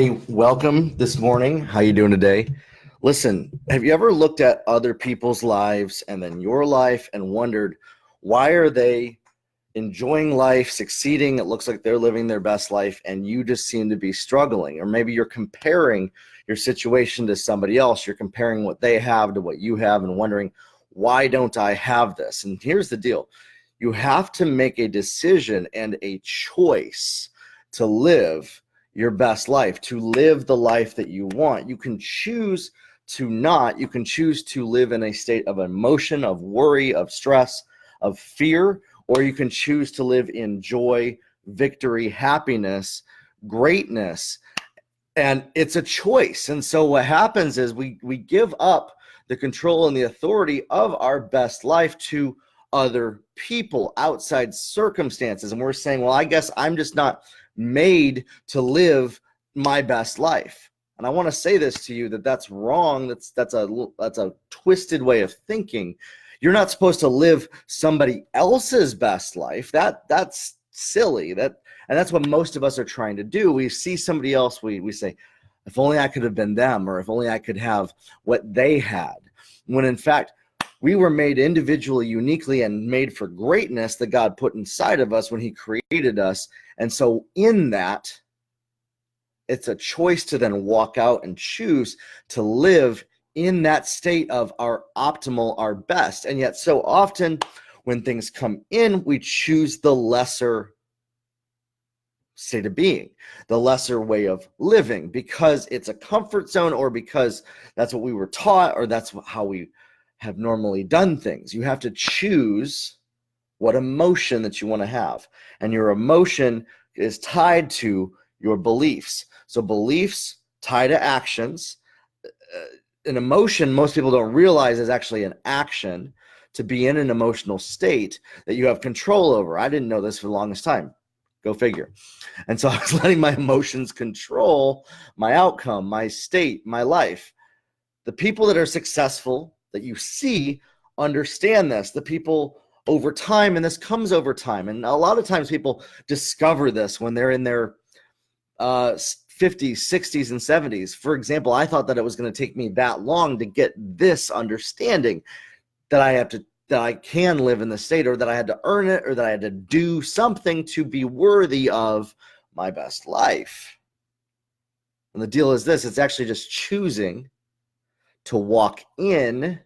Hey, welcome this morning. How you doing today? Listen, have you ever looked at other people's lives and then your life and wondered why are they enjoying life, succeeding? It looks like they're living their best life and you just seem to be struggling. Or maybe you're comparing your situation to somebody else. You're comparing what they have to what you have and wondering, why don't I have this? And here's the deal. You have to make a decision and a choice to live your best life, to live the life that you want. You can choose to not. You can choose to live in a state of emotion, of worry, of stress, of fear, or you can choose to live in joy, victory, happiness, greatness. And it's a choice. And so what happens is we give up the control and the authority of our best life to other people, outside circumstances. And we're saying, well, I guess I'm just not made to live my best life. And I want to say this to you, that's wrong. That's a twisted way of thinking. You're not supposed to live somebody else's best life. That's silly. And that's what most of us are trying to do. We see somebody else, we say, if only I could have been them, or if only I could have what they had. When in fact, we were made individually, uniquely, and made for greatness that God put inside of us when he created us. And so in that, it's a choice to then walk out and choose to live in that state of our optimal, our best. And yet so often when things come in, we choose the lesser state of being, the lesser way of living, because it's a comfort zone, or because that's what we were taught, or that's how we have normally done things. You have to choose what emotion that you want to have. And your emotion is tied to your beliefs. So beliefs tie to actions. An emotion, most people don't realize, is actually an action to be in an emotional state that you have control over. I didn't know this for the longest time. Go figure. And so I was letting my emotions control my outcome, my state, my life. The people that are successful that you see understand this. The people over time, and this comes over time, and a lot of times people discover this when they're in their 50s, 60s, and 70s. For example, I thought that it was going to take me that long to get this understanding that I can live in the state, or that I had to earn it, or that I had to do something to be worthy of my best life. And the deal is this: it's actually just choosing to walk in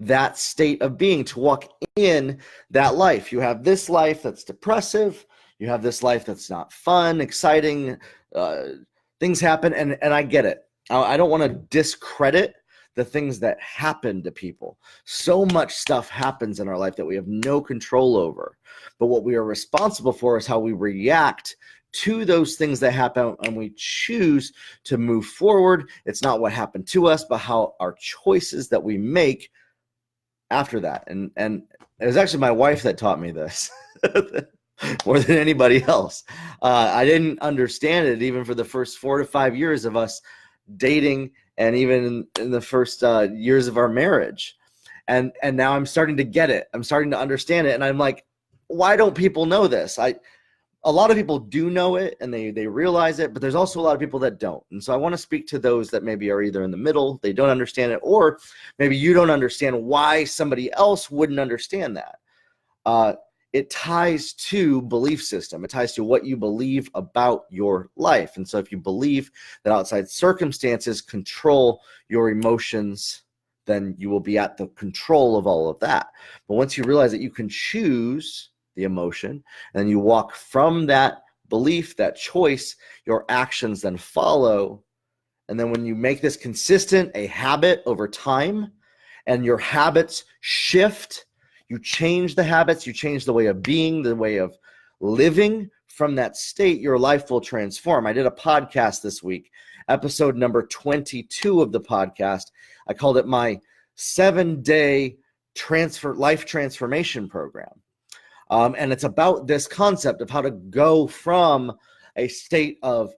that state of being, to walk in that life. You have this life that's depressive. You have this life that's not fun, exciting. Things happen, and I get it. I don't want to discredit the things that happen to people. So much stuff happens in our life that we have no control over. But what we are responsible for is how we react to those things that happen, and we choose to move forward. It's not what happened to us, but how our choices that we make after that. And it was actually my wife that taught me this more than anybody else. I didn't understand it even for the first 4 to 5 years of us dating, and even in the first years of our marriage. And now I'm starting to get it. I'm starting to understand it. And I'm like, why don't people know this? A lot of people do know it, and they realize it, but there's also a lot of people that don't. And so I want to speak to those that maybe are either in the middle, they don't understand it, or maybe you don't understand why somebody else wouldn't understand that. It ties to belief system. It ties to what you believe about your life. And so if you believe that outside circumstances control your emotions, then you will be at the control of all of that. But once you realize that you can choose the emotion, and you walk from that belief, that choice, your actions then follow. And then when you make this consistent, a habit over time, and your habits shift, you change the habits, you change the way of being, the way of living from that state, your life will transform. I did a podcast this week, episode number 22 of the podcast. I called it my 7-day life transformation program. And it's about this concept of how to go from a state of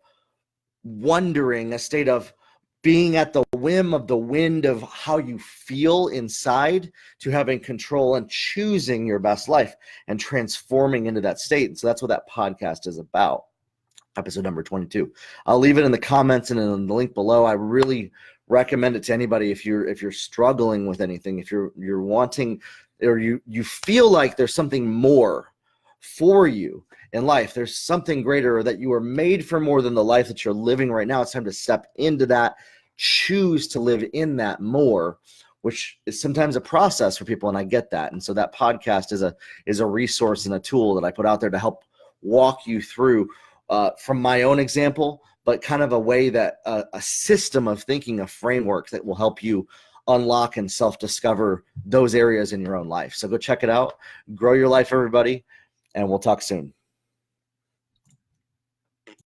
wondering, a state of being at the whim of the wind of how you feel inside, to having control and choosing your best life and transforming into that state. And so that's what that podcast is about. episode number 22. I'll leave it in the comments and in the link below. I really recommend it to anybody if you're struggling with anything, if you're wanting, or you feel like there's something more for you in life, there's something greater, or that you are made for more than the life that you're living right now. It's time to step into that, choose to live in that more, which is sometimes a process for people, and I get that. And so that podcast is a resource and a tool that I put out there to help walk you through from my own example, but kind of a way that a system of thinking, a framework that will help you unlock and self-discover those areas in your own life. So go check it out. Grow your life, everybody, and we'll talk soon.